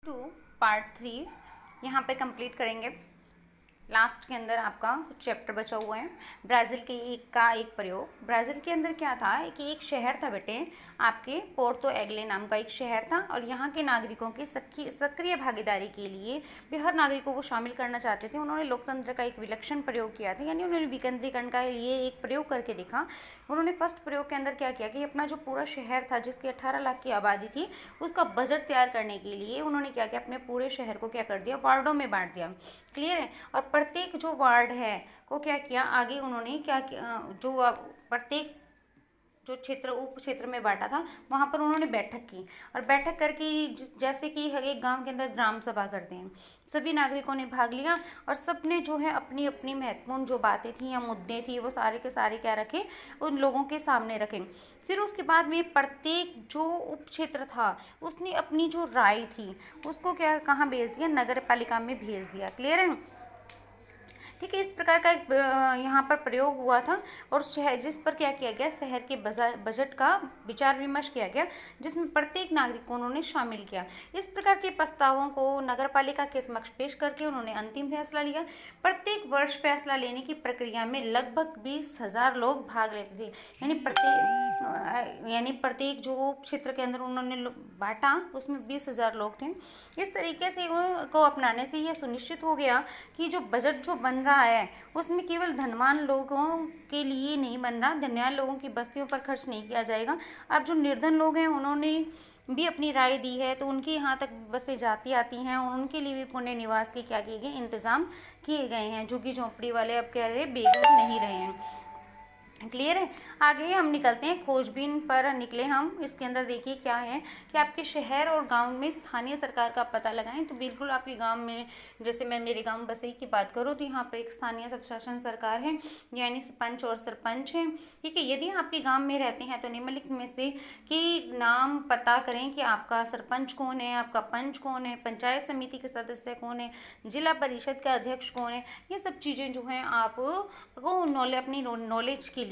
Two part 3 यहाँ पे complete करेंगे। लास्ट के अंदर आपका कुछ चैप्टर बचा हुआ है। ब्राज़ील के एक प्रयोग। ब्राज़ील के अंदर क्या था कि एक शहर था बेटे, आपके पोर्तो एग्ले नाम का एक शहर था, और यहाँ के नागरिकों की सक्रिय भागीदारी के लिए वे हर नागरिकों को शामिल करना चाहते थे। उन्होंने लोकतंत्र का एक विलक्षण प्रयोग किया था, यानी उन्होंने विकेंद्रीकरण का लिए एक प्रयोग करके देखा। उन्होंने फर्स्ट प्रयोग के अंदर क्या किया कि अपना जो पूरा शहर था जिसकी 18 लाख की आबादी थी, उसका बजट तैयार करने के लिए उन्होंने क्या किया, अपने पूरे शहर को क्या कर दिया, वार्डों में बांट दिया। क्लियर है। और प्रत्येक जो वार्ड है को क्या किया, आगे उन्होंने क्या किया, जो प्रत्येक जो क्षेत्र उप क्षेत्र में बांटा था वहाँ पर उन्होंने बैठक की, और बैठक करके जैसे कि एक गांव के अंदर ग्राम सभा करते हैं, सभी नागरिकों ने भाग लिया और सबने जो है अपनी अपनी महत्वपूर्ण जो बातें थी या मुद्दे थी वो सारे के सारे क्या रखे, उन लोगों के सामने रखें। फिर उसके बाद में प्रत्येक जो उप क्षेत्र था उसने अपनी जो राय थी उसको क्या कहाँ भेज दिया, नगर पालिका में भेज दिया। क्लियर है। ठीक है। इस प्रकार का एक यहाँ पर प्रयोग हुआ था, और शहर जिस पर क्या किया गया, शहर के बजट का विचार विमर्श किया गया, जिसमें प्रत्येक नागरिक को उन्होंने शामिल किया। इस प्रकार के प्रस्तावों को नगरपालिका के समक्ष पेश करके उन्होंने अंतिम फैसला लिया। प्रत्येक वर्ष फैसला लेने की प्रक्रिया में लगभग 20,000 लोग भाग लेते थे, यानी प्रत्येक जो क्षेत्र के अंदर उन्होंने बांटा उसमें 20,000 लोग थे। इस तरीके से को अपनाने से यह सुनिश्चित हो गया कि जो बजट जो बन रहा है उसमें केवल धनवान लोगों के लिए नहीं बन रहा, धनवान लोगों की बस्तियों पर खर्च नहीं किया जाएगा। अब जो निर्धन लोग हैं उन्होंने भी अपनी राय दी है, तो उनके यहाँ तक बसें जाती आती हैं और उनके लिए भी पुण्य निवास के क्या किए गए, इंतजाम किए गए हैं। झुग्गी झोंपड़ी वाले अब कह रहे बेघर नहीं रहे हैं। क्लियर है। आगे हम निकलते हैं, खोजबीन पर निकले हम। इसके अंदर देखिए क्या है कि आपके शहर और गांव में स्थानीय सरकार का पता लगाएं। तो बिल्कुल आपके गांव में, जैसे मैं मेरे गांव बसई की बात करूं तो यहाँ पर एक स्थानीय स्वशासन सरकार है, यानी पंच और सरपंच है। ठीक है। यदि आपके गाँव में रहते हैं तो निम्नलिखित में से कि नाम पता करें कि आपका सरपंच कौन है, आपका पंच कौन है, पंचायत समिति के सदस्य कौन है, जिला परिषद का अध्यक्ष कौन है। ये सब चीज़ें जो हैं आप वो अपनी नॉलेज के लिए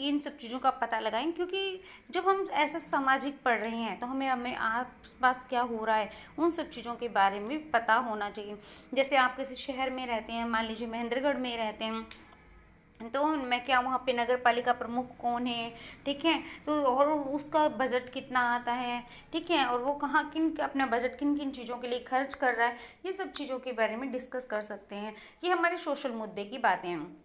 इन सब चीज़ों का पता लगाएं, क्योंकि जब हम ऐसा सामाजिक पढ़ रहे हैं तो हमें आस पास क्या हो रहा है उन सब चीज़ों के बारे में पता होना चाहिए। जैसे आप किसी शहर में रहते हैं, मान लीजिए महेंद्रगढ़ में रहते हैं, तो मैं क्या वहाँ पे नगर पालिका प्रमुख कौन है, ठीक है, तो और उसका बजट कितना आता है, ठीक है, और वो कहाँ किन अपना बजट किन किन चीज़ों के लिए खर्च कर रहा है, ये सब चीज़ों के बारे में डिस्कस कर सकते हैं। ये हमारे सोशल मुद्दे की बातें हैं।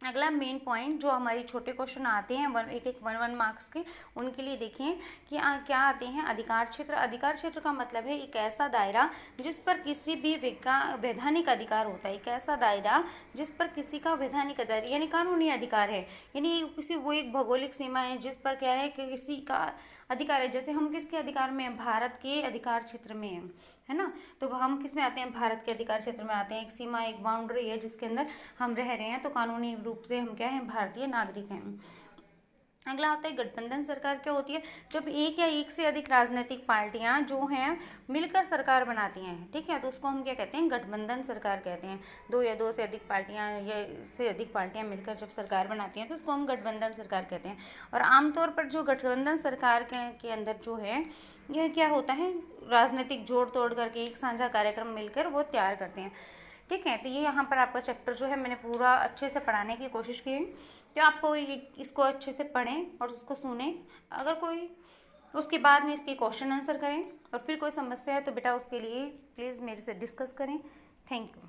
अगला मेन पॉइंट जो हमारी छोटे क्वेश्चन आते हैं वन मार्क्स के, उनके लिए देखें कि क्या आते हैं। अधिकार क्षेत्र। अधिकार क्षेत्र का मतलब है एक ऐसा दायरा जिस पर किसी भी वैधानिक अधिकार होता है। एक ऐसा दायरा जिस पर किसी का वैधानिक अधिकार यानी कानूनी अधिकार है, यानी किसी वो एक भौगोलिक सीमा है जिस पर क्या है कि किसी का अधिकार है। जैसे हम किसके अधिकार में हैं, भारत के अधिकार क्षेत्र में है ना, तो हम किस में आते हैं, भारत के अधिकार क्षेत्र में आते हैं। एक सीमा, एक बाउंड्री है जिसके अंदर हम रह रहे हैं, तो कानूनी रूप से हम क्या हैं, भारतीय नागरिक हैं। अगला आता है गठबंधन सरकार। क्या होती है, जब एक या एक से अधिक राजनीतिक पार्टियां जो हैं मिलकर सरकार बनाती हैं, ठीक है, तो उसको हम क्या कहते हैं, गठबंधन सरकार कहते हैं। दो या दो से अधिक पार्टियां या से अधिक पार्टियां मिलकर जब सरकार बनाती हैं तो उसको हम गठबंधन सरकार कहते हैं। और आमतौर पर जो गठबंधन सरकार के अंदर जो है यह क्या होता है, राजनीतिक जोड़ तोड़ करके एक साझा कार्यक्रम मिलकर वो तैयार करते हैं। ठीक है। तो ये यहाँ पर आपका चैप्टर जो है मैंने पूरा अच्छे से पढ़ाने की कोशिश की, तो आपको इसको अच्छे से पढ़ें और उसको सुने। अगर कोई उसके बाद में इसके क्वेश्चन आंसर करें, और फिर कोई समस्या है तो बेटा उसके लिए प्लीज़ मेरे से डिस्कस करें। Thank you.